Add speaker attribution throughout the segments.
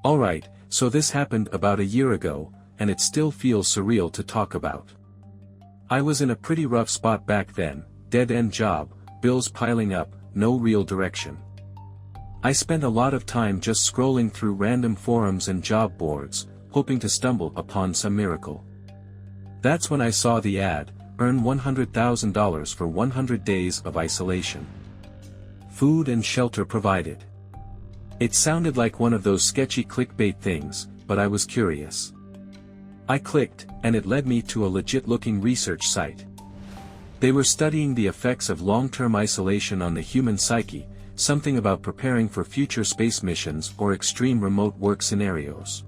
Speaker 1: Alright, so this happened about a year ago, and it still feels surreal to talk about. I was in a pretty rough spot back then, dead-end job, bills piling up, no real direction. I spent a lot of time just scrolling through random forums and job boards, hoping to stumble upon some miracle. That's when I saw the ad, earn $100,000 for 100 days of isolation. Food and shelter provided. It sounded like one of those sketchy clickbait things, but I was curious. I clicked, and it led me to a legit-looking research site. They were studying the effects of long-term isolation on the human psyche, something about preparing for future space missions or extreme remote work scenarios.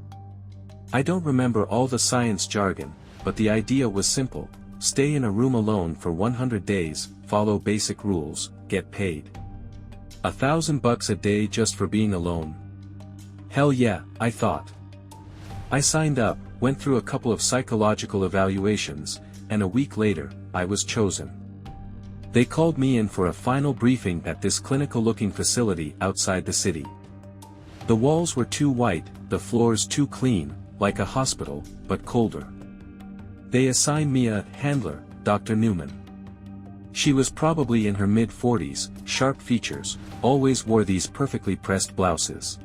Speaker 1: I don't remember all the science jargon, but the idea was simple: stay in a room alone for 100 days, follow basic rules, get paid $1,000 a day just for being alone. Hell yeah, I thought. I signed up, went through a couple of psychological evaluations, and a week later, I was chosen. They called me in for a final briefing at this clinical-looking facility outside the city. The walls were too white, the floors too clean, like a hospital, but colder. They assigned me a handler, Dr. Newman. She was probably in her mid-40s, sharp features, always wore these perfectly pressed blouses.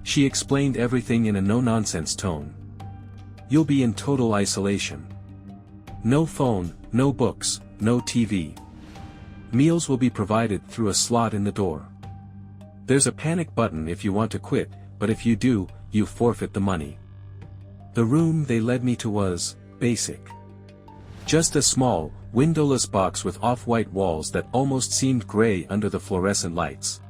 Speaker 1: She explained everything in a no-nonsense tone. You'll be in total isolation. No phone, no books, no TV. Meals will be provided through a slot in the door. There's a panic button if you want to quit, but if you do, you forfeit the money. The room they led me to was basic. Just a small, windowless box with off-white walls that almost seemed gray under the fluorescent lights.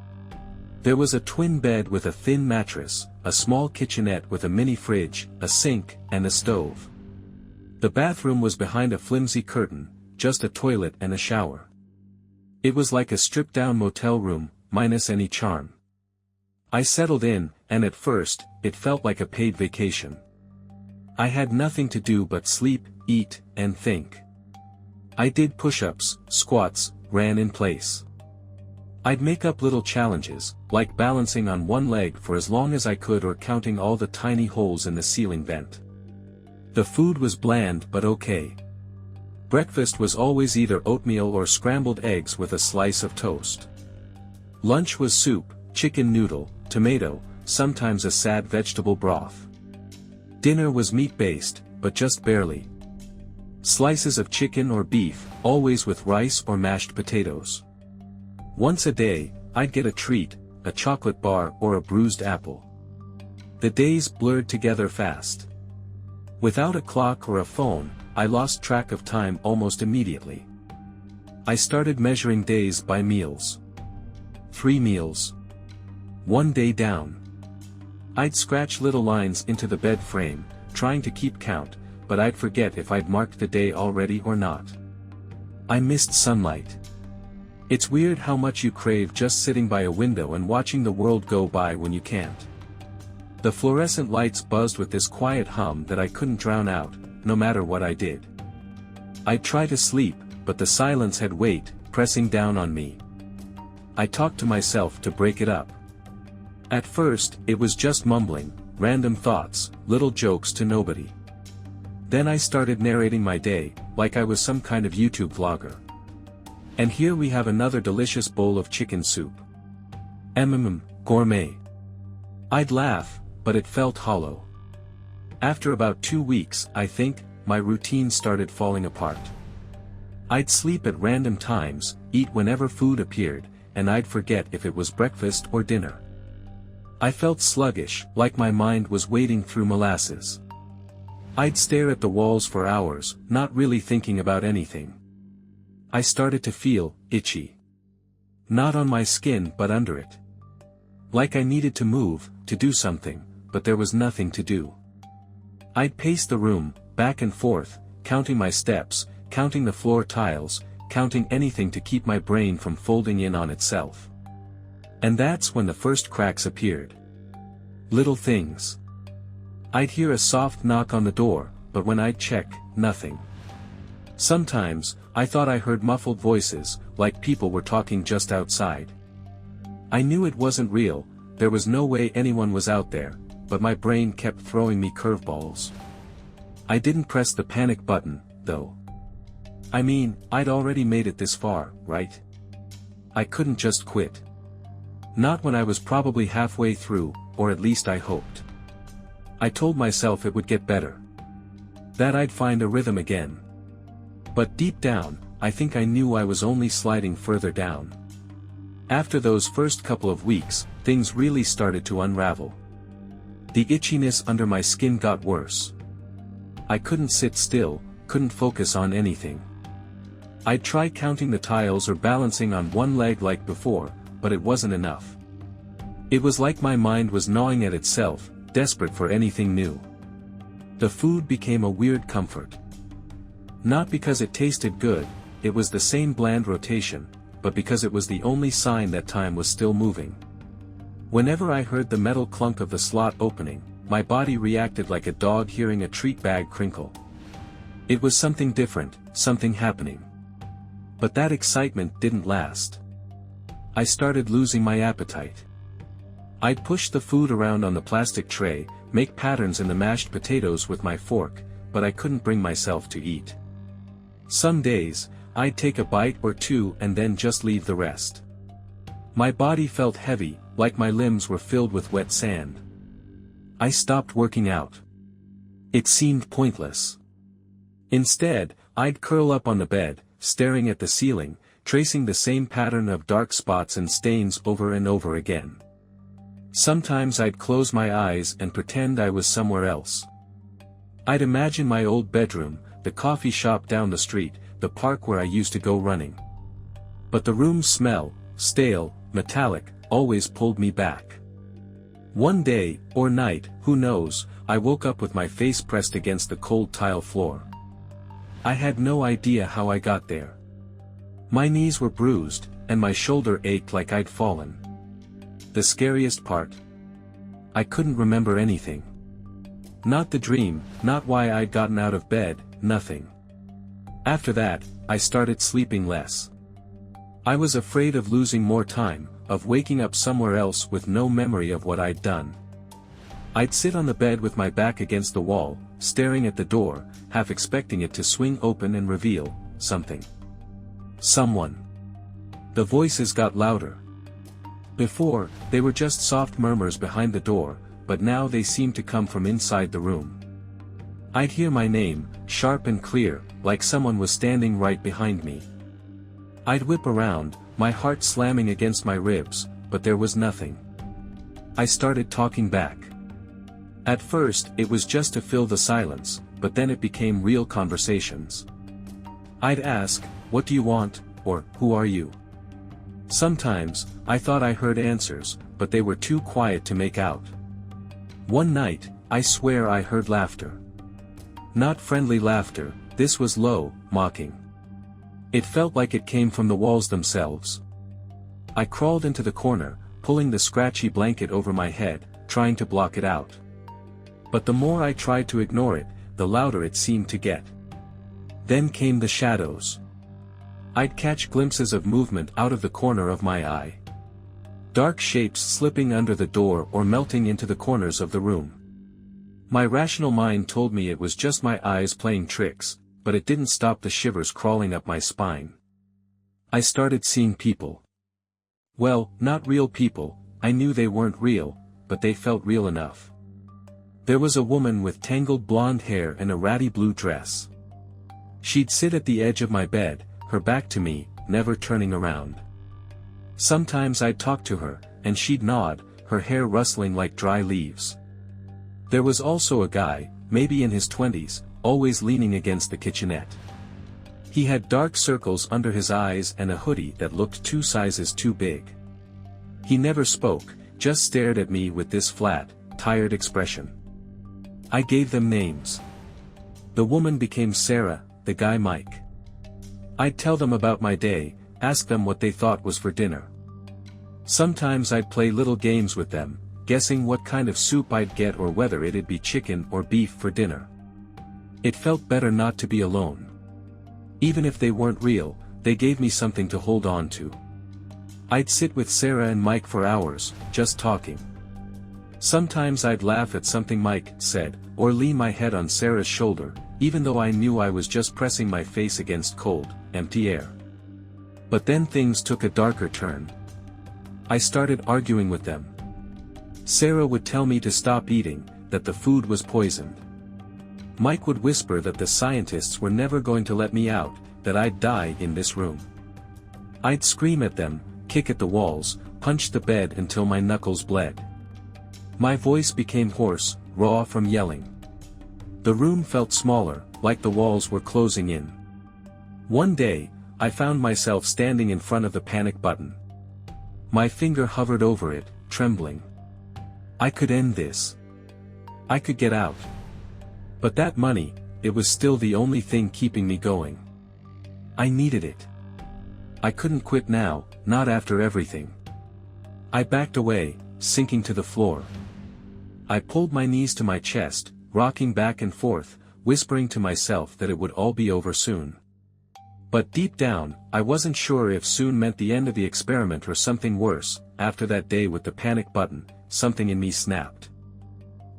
Speaker 1: There was a twin bed with a thin mattress, a small kitchenette with a mini fridge, a sink, and a stove. The bathroom was behind a flimsy curtain, just a toilet and a shower. It was like a stripped-down motel room, minus any charm. I settled in, and at first, it felt like a paid vacation. I had nothing to do but sleep, eat, and think. I did push-ups, squats, ran in place. I'd make up little challenges, like balancing on one leg for as long as I could or counting all the tiny holes in the ceiling vent. The food was bland but okay. Breakfast was always either oatmeal or scrambled eggs with a slice of toast. Lunch was soup, chicken noodle, tomato, sometimes a sad vegetable broth. Dinner was meat-based, but just barely. Slices of chicken or beef, always with rice or mashed potatoes. Once a day, I'd get a treat, a chocolate bar or a bruised apple. The days blurred together fast. Without a clock or a phone, I lost track of time almost immediately. I started measuring days by meals. 3 meals. 1 day down. I'd scratch little lines into the bed frame, trying to keep count, but I'd forget if I'd marked the day already or not. I missed sunlight. It's weird how much you crave just sitting by a window and watching the world go by when you can't. The fluorescent lights buzzed with this quiet hum that I couldn't drown out, no matter what I did. I'd try to sleep, but the silence had weight, pressing down on me. I talked to myself to break it up. At first, it was just mumbling, random thoughts, little jokes to nobody. Then I started narrating my day, like I was some kind of YouTube vlogger. And here we have another delicious bowl of chicken soup. Gourmet. I'd laugh, but it felt hollow. After about 2 weeks, I think, my routine started falling apart. I'd sleep at random times, eat whenever food appeared, and I'd forget if it was breakfast or dinner. I felt sluggish, like my mind was wading through molasses. I'd stare at the walls for hours, not really thinking about anything. I started to feel itchy. Not on my skin but under it. Like I needed to move, to do something, but there was nothing to do. I'd pace the room, back and forth, counting my steps, counting the floor tiles, counting anything to keep my brain from folding in on itself. And that's when the first cracks appeared. Little things. I'd hear a soft knock on the door, but when I'd check, nothing. Sometimes, I thought I heard muffled voices, like people were talking just outside. I knew it wasn't real, there was no way anyone was out there, but my brain kept throwing me curveballs. I didn't press the panic button, though. I mean, I'd already made it this far, right? I couldn't just quit. Not when I was probably halfway through, or at least I hoped. I told myself it would get better. That I'd find a rhythm again. But deep down, I think I knew I was only sliding further down. After those first couple of weeks, things really started to unravel. The itchiness under my skin got worse. I couldn't sit still, couldn't focus on anything. I'd try counting the tiles or balancing on one leg like before, but it wasn't enough. It was like my mind was gnawing at itself, desperate for anything new. The food became a weird comfort. Not because it tasted good, it was the same bland rotation, but because it was the only sign that time was still moving. Whenever I heard the metal clunk of the slot opening, my body reacted like a dog hearing a treat bag crinkle. It was something different, something happening. But that excitement didn't last. I started losing my appetite. I'd push the food around on the plastic tray, make patterns in the mashed potatoes with my fork, but I couldn't bring myself to eat. Some days, I'd take a bite or two and then just leave the rest. My body felt heavy, like my limbs were filled with wet sand. I stopped working out. It seemed pointless. Instead, I'd curl up on the bed, staring at the ceiling, tracing the same pattern of dark spots and stains over and over again. Sometimes I'd close my eyes and pretend I was somewhere else. I'd imagine my old bedroom, the coffee shop down the street, the park where I used to go running. But the room's smell, stale, metallic, always pulled me back. One day, or night, who knows, I woke up with my face pressed against the cold tile floor. I had no idea how I got there. My knees were bruised, and my shoulder ached like I'd fallen. The scariest part? I couldn't remember anything. Not the dream, not why I'd gotten out of bed, nothing. After that, I started sleeping less. I was afraid of losing more time, of waking up somewhere else with no memory of what I'd done. I'd sit on the bed with my back against the wall, staring at the door, half expecting it to swing open and reveal something. Someone. The voices got louder. Before, they were just soft murmurs behind the door, but now they seemed to come from inside the room. I'd hear my name, sharp and clear, like someone was standing right behind me. I'd whip around, my heart slamming against my ribs, but there was nothing. I started talking back. At first, it was just to fill the silence, but then it became real conversations. I'd ask, "What do you want?" or "Who are you?" Sometimes, I thought I heard answers, but they were too quiet to make out. One night, I swear I heard laughter. Not friendly laughter, this was low, mocking. It felt like it came from the walls themselves. I crawled into the corner, pulling the scratchy blanket over my head, trying to block it out. But the more I tried to ignore it, the louder it seemed to get. Then came the shadows. I'd catch glimpses of movement out of the corner of my eye. Dark shapes slipping under the door or melting into the corners of the room. My rational mind told me it was just my eyes playing tricks, but it didn't stop the shivers crawling up my spine. I started seeing people. Well, not real people, I knew they weren't real, but they felt real enough. There was a woman with tangled blonde hair and a ratty blue dress. She'd sit at the edge of my bed, her back to me, never turning around. Sometimes I'd talk to her, and she'd nod, her hair rustling like dry leaves. There was also a guy, maybe in his 20s, always leaning against the kitchenette. He had dark circles under his eyes and a hoodie that looked 2 sizes too big. He never spoke, just stared at me with this flat, tired expression. I gave them names. The woman became Sarah, the guy Mike. I'd tell them about my day, ask them what they thought was for dinner. Sometimes I'd play little games with them, guessing what kind of soup I'd get or whether it'd be chicken or beef for dinner. It felt better not to be alone. Even if they weren't real, they gave me something to hold on to. I'd sit with Sarah and Mike for hours, just talking. Sometimes I'd laugh at something Mike said, or lean my head on Sarah's shoulder, even though I knew I was just pressing my face against cold, empty air. But then things took a darker turn. I started arguing with them. Sarah would tell me to stop eating, that the food was poisoned. Mike would whisper that the scientists were never going to let me out, that I'd die in this room. I'd scream at them, kick at the walls, punch the bed until my knuckles bled. My voice became hoarse, raw from yelling. The room felt smaller, like the walls were closing in. One day, I found myself standing in front of the panic button. My finger hovered over it, trembling. I could end this. I could get out. But that money, it was still the only thing keeping me going. I needed it. I couldn't quit now, not after everything. I backed away, sinking to the floor. I pulled my knees to my chest, rocking back and forth, whispering to myself that it would all be over soon. But deep down, I wasn't sure if soon meant the end of the experiment or something worse. After that day with the panic button, something in me snapped.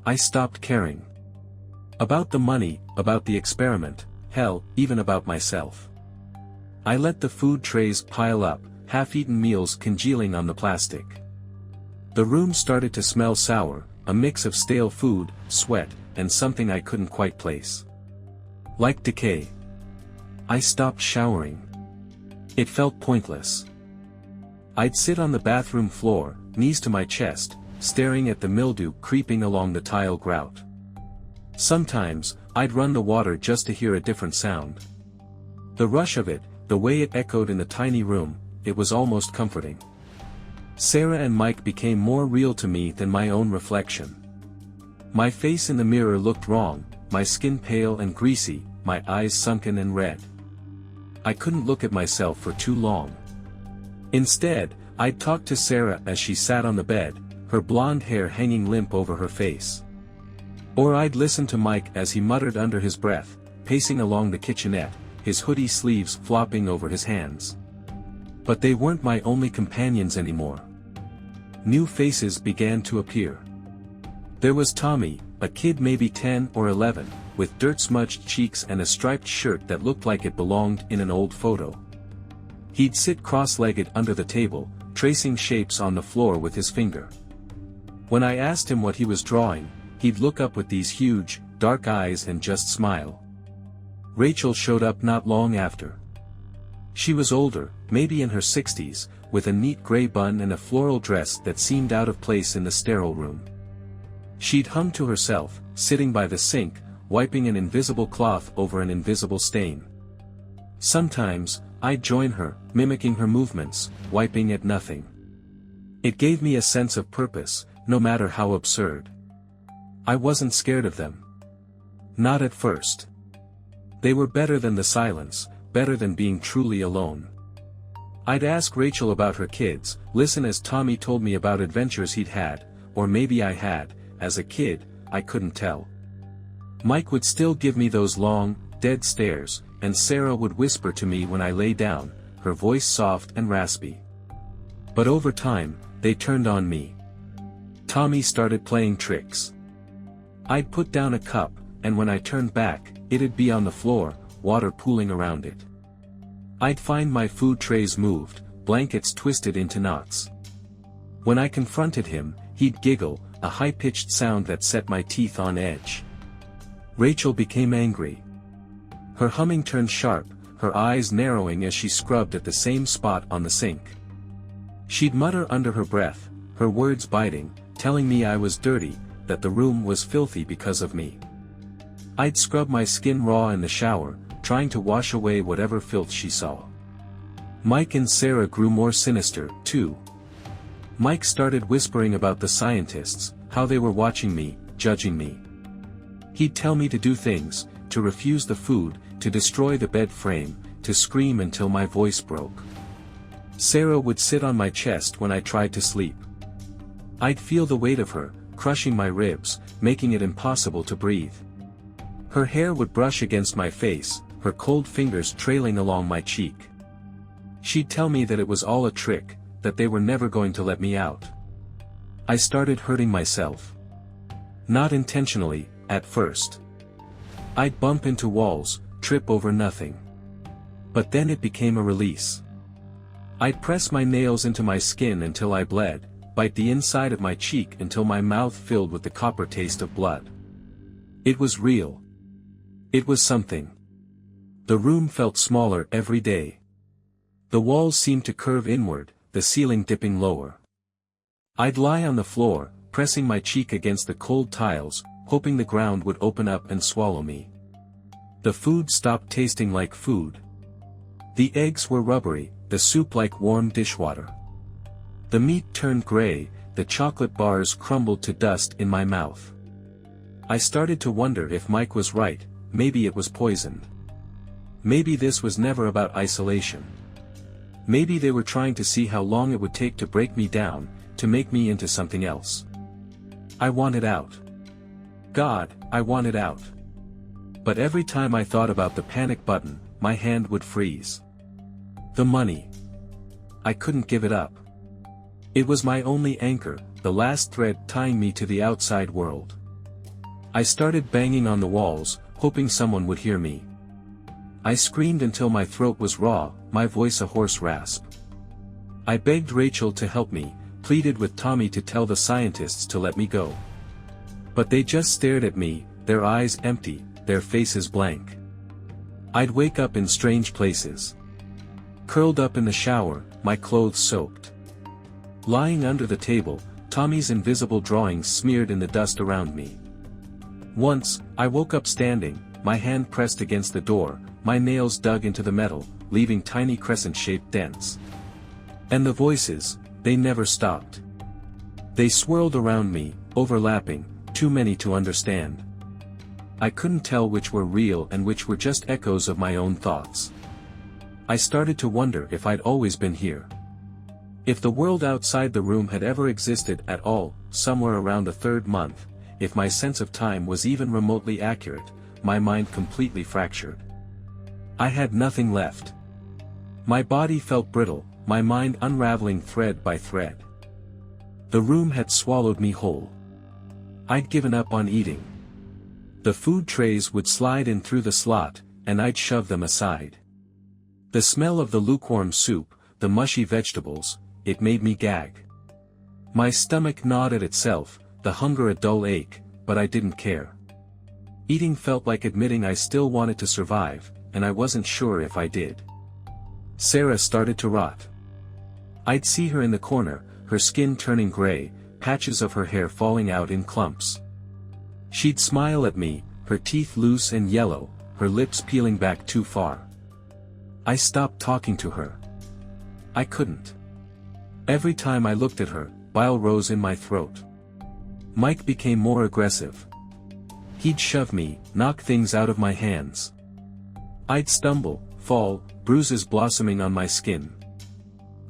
Speaker 1: I stopped caring. About the money, about the experiment, hell, even about myself. I let the food trays pile up, half-eaten meals congealing on the plastic. The room started to smell sour, a mix of stale food, sweat, and something I couldn't quite place. Like decay. I stopped showering. It felt pointless. I'd sit on the bathroom floor, knees to my chest, staring at the mildew creeping along the tile grout. Sometimes, I'd run the water just to hear a different sound. The rush of it, the way it echoed in the tiny room, it was almost comforting. Sarah and Mike became more real to me than my own reflection. My face in the mirror looked wrong, my skin pale and greasy, my eyes sunken and red. I couldn't look at myself for too long. Instead, I'd talk to Sarah as she sat on the bed, her blonde hair hanging limp over her face. Or I'd listen to Mike as he muttered under his breath, pacing along the kitchenette, his hoodie sleeves flopping over his hands. But they weren't my only companions anymore. New faces began to appear. There was Tommy, a kid maybe 10 or 11, with dirt-smudged cheeks and a striped shirt that looked like it belonged in an old photo. He'd sit cross-legged under the table, tracing shapes on the floor with his finger. When I asked him what he was drawing, he'd look up with these huge, dark eyes and just smile. Rachel showed up not long after. She was older, maybe in her 60s, with a neat gray bun and a floral dress that seemed out of place in the sterile room. She'd hung to herself, sitting by the sink, wiping an invisible cloth over an invisible stain. Sometimes, I'd join her, mimicking her movements, wiping at nothing. It gave me a sense of purpose, no matter how absurd. I wasn't scared of them. Not at first. They were better than the silence, better than being truly alone. I'd ask Rachel about her kids, listen as Tommy told me about adventures he'd had, or maybe I had, as a kid, I couldn't tell. Mike would still give me those long, dead stares, and Sarah would whisper to me when I lay down, her voice soft and raspy. But over time, they turned on me. Tommy started playing tricks. I'd put down a cup, and when I turned back, it'd be on the floor, water pooling around it. I'd find my food trays moved, blankets twisted into knots. When I confronted him, he'd giggle, a high-pitched sound that set my teeth on edge. Rachel became angry. Her humming turned sharp, her eyes narrowing as she scrubbed at the same spot on the sink. She'd mutter under her breath, her words biting, telling me I was dirty, that the room was filthy because of me. I'd scrub my skin raw in the shower, trying to wash away whatever filth she saw. Mike and Sarah grew more sinister, too. Mike started whispering about the scientists, how they were watching me, judging me. He'd tell me to do things, to refuse the food, to destroy the bed frame, to scream until my voice broke. Sarah would sit on my chest when I tried to sleep. I'd feel the weight of her, crushing my ribs, making it impossible to breathe. Her hair would brush against my face, her cold fingers trailing along my cheek. She'd tell me that it was all a trick, that they were never going to let me out. I started hurting myself. Not intentionally, at first. I'd bump into walls, trip over nothing. But then it became a release. I'd press my nails into my skin until I bled, bite the inside of my cheek until my mouth filled with the copper taste of blood. It was real. It was something. The room felt smaller every day. The walls seemed to curve inward, the ceiling dipping lower. I'd lie on the floor, pressing my cheek against the cold tiles, hoping the ground would open up and swallow me. The food stopped tasting like food. The eggs were rubbery, the soup like warm dishwater. The meat turned gray, the chocolate bars crumbled to dust in my mouth. I started to wonder if Mike was right, maybe it was poisoned. Maybe this was never about isolation. Maybe they were trying to see how long it would take to break me down, to make me into something else. I wanted out. God, I wanted out. But every time I thought about the panic button, my hand would freeze. The money. I couldn't give it up. It was my only anchor, the last thread tying me to the outside world. I started banging on the walls, hoping someone would hear me. I screamed until my throat was raw, my voice a hoarse rasp. I begged Rachel to help me, pleaded with Tommy to tell the scientists to let me go. But they just stared at me, their eyes empty, their faces blank. I'd wake up in strange places. Curled up in the shower, my clothes soaked. Lying under the table, Tommy's invisible drawings smeared in the dust around me. Once, I woke up standing, my hand pressed against the door, my nails dug into the metal, leaving tiny crescent-shaped dents. And the voices, they never stopped. They swirled around me, overlapping, too many to understand. I couldn't tell which were real and which were just echoes of my own thoughts. I started to wonder if I'd always been here. If the world outside the room had ever existed at all, somewhere around the third month, if my sense of time was even remotely accurate, my mind completely fractured. I had nothing left. My body felt brittle, my mind unraveling thread by thread. The room had swallowed me whole. I'd given up on eating. The food trays would slide in through the slot, and I'd shove them aside. The smell of the lukewarm soup, the mushy vegetables, it made me gag. My stomach gnawed at itself, the hunger a dull ache, but I didn't care. Eating felt like admitting I still wanted to survive, and I wasn't sure if I did. Sarah started to rot. I'd see her in the corner, her skin turning gray, patches of her hair falling out in clumps. She'd smile at me, her teeth loose and yellow, her lips peeling back too far. I stopped talking to her. I couldn't. Every time I looked at her, bile rose in my throat. Mike became more aggressive. He'd shove me, knock things out of my hands. I'd stumble, fall, bruises blossoming on my skin.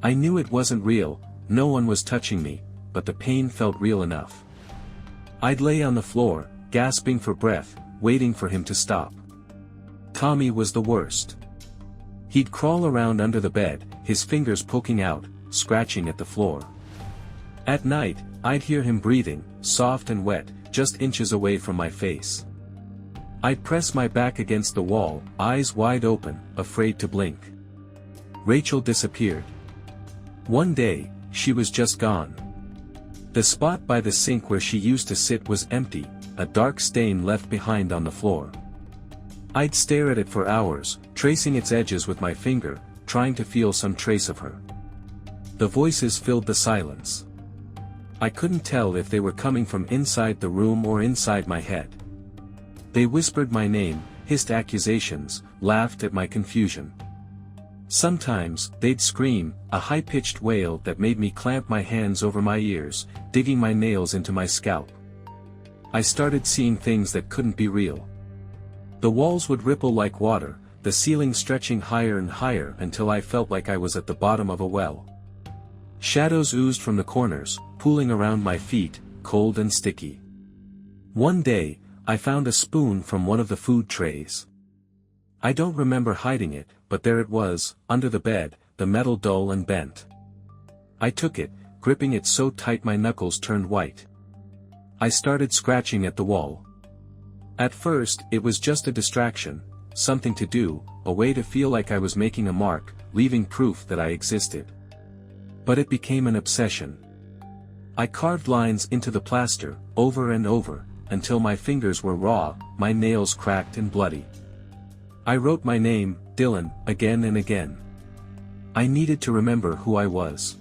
Speaker 1: I knew it wasn't real, no one was touching me, but the pain felt real enough. I'd lay on the floor, gasping for breath, waiting for him to stop. Tommy was the worst. He'd crawl around under the bed, his fingers poking out, scratching at the floor. At night, I'd hear him breathing, soft and wet, just inches away from my face. I'd press my back against the wall, eyes wide open, afraid to blink. Rachel disappeared. One day, she was just gone. The spot by the sink where she used to sit was empty, a dark stain left behind on the floor. I'd stare at it for hours, tracing its edges with my finger, trying to feel some trace of her. The voices filled the silence. I couldn't tell if they were coming from inside the room or inside my head. They whispered my name, hissed accusations, laughed at my confusion. Sometimes, they'd scream, a high-pitched wail that made me clamp my hands over my ears, digging my nails into my scalp. I started seeing things that couldn't be real. The walls would ripple like water, the ceiling stretching higher and higher until I felt like I was at the bottom of a well. Shadows oozed from the corners, pooling around my feet, cold and sticky. One day, I found a spoon from one of the food trays. I don't remember hiding it, but there it was, under the bed, the metal dull and bent. I took it, gripping it so tight my knuckles turned white. I started scratching at the wall. At first, it was just a distraction, something to do, a way to feel like I was making a mark, leaving proof that I existed. But it became an obsession. I carved lines into the plaster, over and over, until my fingers were raw, my nails cracked and bloody. I wrote my name, Dylan, again and again. I needed to remember who I was.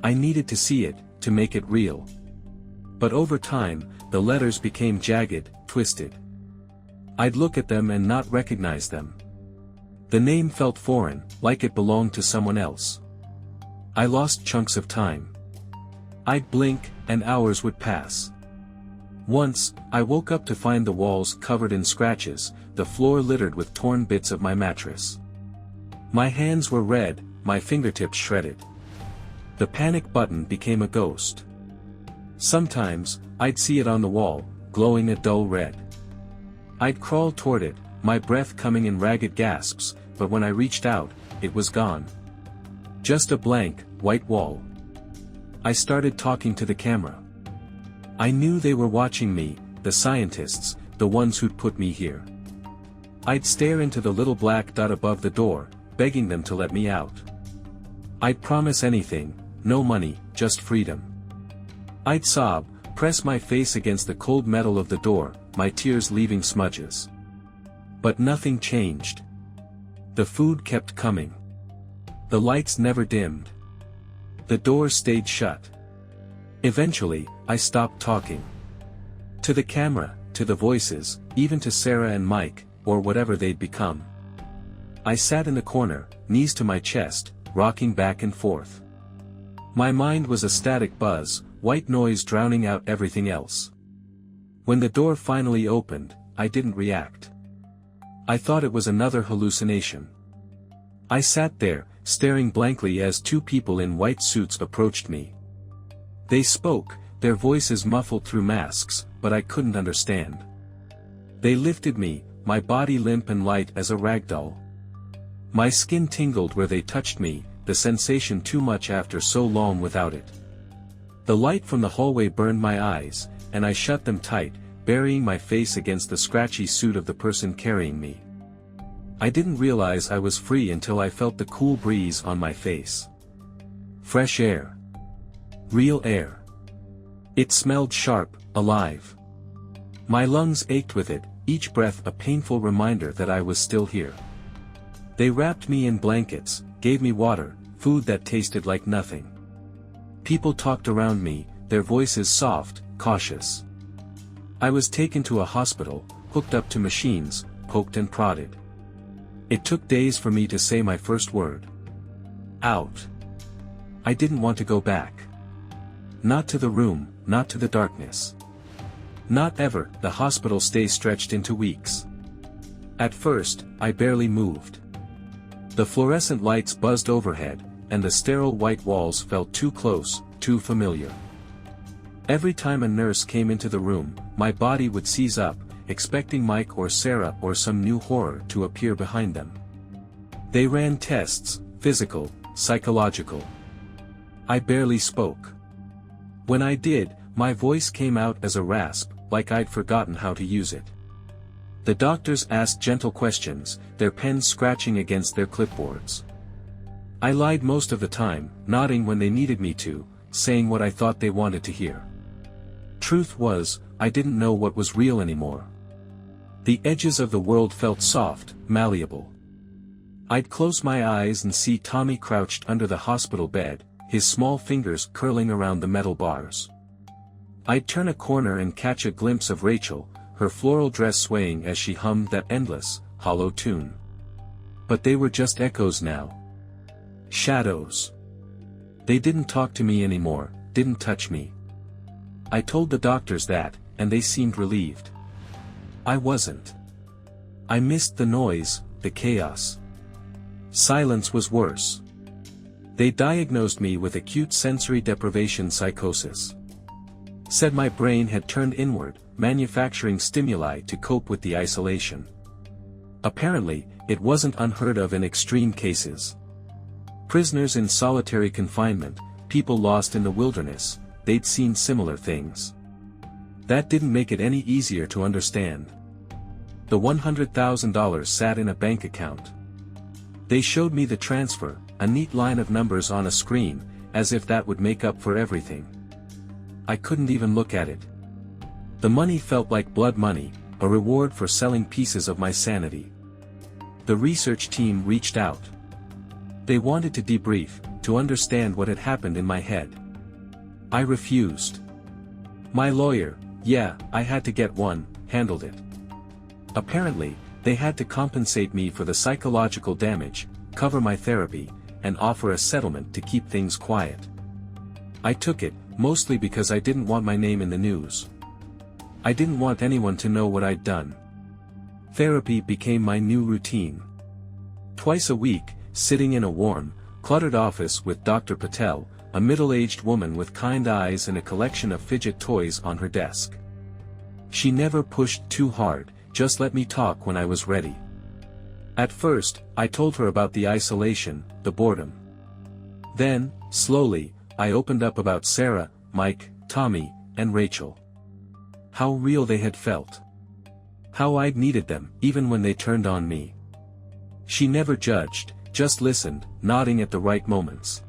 Speaker 1: I needed to see it, to make it real. But over time, the letters became jagged, twisted. I'd look at them and not recognize them. The name felt foreign, like it belonged to someone else. I lost chunks of time. I'd blink, and hours would pass. Once, I woke up to find the walls covered in scratches, the floor littered with torn bits of my mattress. My hands were red, my fingertips shredded. The panic button became a ghost. Sometimes, I'd see it on the wall, glowing a dull red. I'd crawl toward it, my breath coming in ragged gasps, but when I reached out, it was gone. Just a blank, white wall. I started talking to the camera. I knew they were watching me, the scientists, the ones who'd put me here. I'd stare into the little black dot above the door, begging them to let me out. I'd promise anything, no money, just freedom. I'd sob, press my face against the cold metal of the door, my tears leaving smudges. But nothing changed. The food kept coming. The lights never dimmed. The door stayed shut. Eventually, I stopped talking. To the camera, to the voices, even to Sarah and Mike, or whatever they'd become. I sat in the corner, knees to my chest, rocking back and forth. My mind was a static buzz, white noise drowning out everything else. When the door finally opened, I didn't react. I thought it was another hallucination. I sat there, staring blankly as two people in white suits approached me. They spoke, their voices muffled through masks, but I couldn't understand. They lifted me, my body limp and light as a ragdoll. My skin tingled where they touched me, the sensation too much after so long without it. The light from the hallway burned my eyes, and I shut them tight, burying my face against the scratchy suit of the person carrying me. I didn't realize I was free until I felt the cool breeze on my face. Fresh air. Real air. It smelled sharp, alive. My lungs ached with it, each breath a painful reminder that I was still here. They wrapped me in blankets, gave me water, food that tasted like nothing. People talked around me, their voices soft, cautious. I was taken to a hospital, hooked up to machines, poked and prodded. It took days for me to say my first word. Out. I didn't want to go back. Not to the room, not to the darkness. Not ever. The hospital stay stretched into weeks. At first, I barely moved. The fluorescent lights buzzed overhead, and the sterile white walls felt too close, too familiar. Every time a nurse came into the room, my body would seize up, expecting Mike or Sarah or some new horror to appear behind them. They ran tests, physical, psychological. I barely spoke. When I did, my voice came out as a rasp, like I'd forgotten how to use it. The doctors asked gentle questions, their pens scratching against their clipboards. I lied most of the time, nodding when they needed me to, saying what I thought they wanted to hear. Truth was, I didn't know what was real anymore. The edges of the world felt soft, malleable. I'd close my eyes and see Tommy crouched under the hospital bed, his small fingers curling around the metal bars. I'd turn a corner and catch a glimpse of Rachel, her floral dress swaying as she hummed that endless, hollow tune. But they were just echoes now. Shadows. They didn't talk to me anymore, didn't touch me. I told the doctors that, and they seemed relieved. I wasn't. I missed the noise, the chaos. Silence was worse. They diagnosed me with acute sensory deprivation psychosis. Said my brain had turned inward, manufacturing stimuli to cope with the isolation. Apparently, it wasn't unheard of in extreme cases. Prisoners in solitary confinement, people lost in the wilderness, they'd seen similar things. That didn't make it any easier to understand. The $100,000 sat in a bank account. They showed me the transfer, a neat line of numbers on a screen, as if that would make up for everything. I couldn't even look at it. The money felt like blood money, a reward for selling pieces of my sanity. The research team reached out. They wanted to debrief, to understand what had happened in my head. I refused. My lawyer, yeah, I had to get one, handled it. Apparently, they had to compensate me for the psychological damage, cover my therapy, and offer a settlement to keep things quiet. I took it, mostly because I didn't want my name in the news. I didn't want anyone to know what I'd done. Therapy became my new routine. Twice a week, sitting in a warm, cluttered office with Dr. Patel, a middle-aged woman with kind eyes and a collection of fidget toys on her desk. She never pushed too hard, just let me talk when I was ready. At first, I told her about the isolation, the boredom. Then, slowly, I opened up about Sarah, Mike, Tommy, and Rachel. How real they had felt. How I'd needed them, even when they turned on me. She never judged, just listened, nodding at the right moments.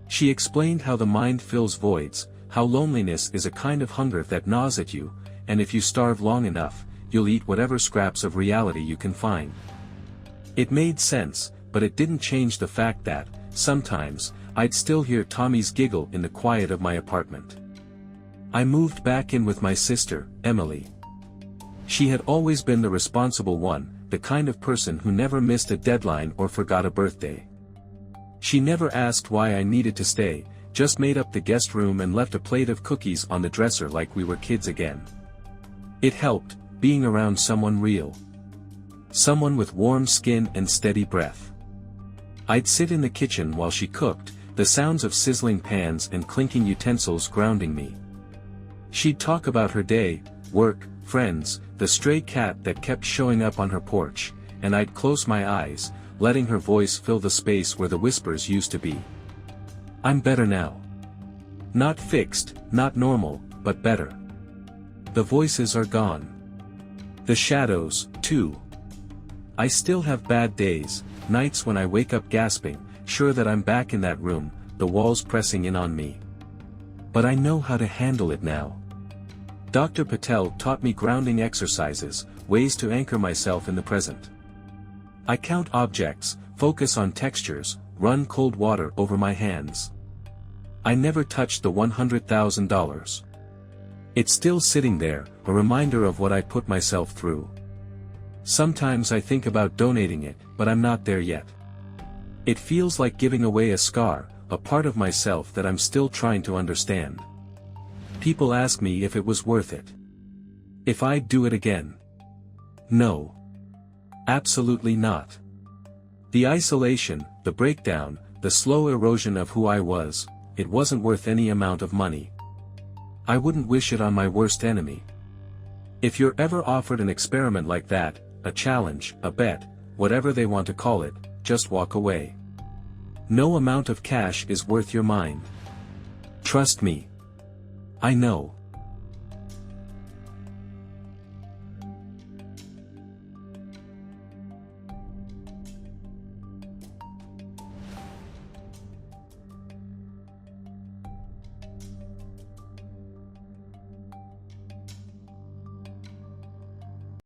Speaker 1: She explained how the mind fills voids, how loneliness is a kind of hunger that gnaws at you, and if you starve long enough, you'll eat whatever scraps of reality you can find. It made sense, but it didn't change the fact that, sometimes, I'd still hear Tommy's giggle in the quiet of my apartment. I moved back in with my sister, Emily. She had always been the responsible one, the kind of person who never missed a deadline or forgot a birthday. She never asked why I needed to stay, just made up the guest room and left a plate of cookies on the dresser like we were kids again. It helped, being around someone real. Someone with warm skin and steady breath. I'd sit in the kitchen while she cooked, the sounds of sizzling pans and clinking utensils grounding me. She'd talk about her day, work, friends, the stray cat that kept showing up on her porch, and I'd close my eyes, letting her voice fill the space where the whispers used to be. I'm better now. Not fixed, not normal, but better. The voices are gone. The shadows, too. I still have bad days, nights when I wake up gasping, sure that I'm back in that room, the walls pressing in on me. But I know how to handle it now. Dr. Patel taught me grounding exercises, ways to anchor myself in the present. I count objects, focus on textures, run cold water over my hands. I never touched the $100,000. It's still sitting there, a reminder of what I put myself through. Sometimes I think about donating it, but I'm not there yet. It feels like giving away a scar, a part of myself that I'm still trying to understand. People ask me if it was worth it. If I'd do it again. No. Absolutely not. The isolation, the breakdown, the slow erosion of who I was, it wasn't worth any amount of money. I wouldn't wish it on my worst enemy. If you're ever offered an experiment like that, a challenge, a bet, whatever they want to call it, just walk away. No amount of cash is worth your mind. Trust me. I know.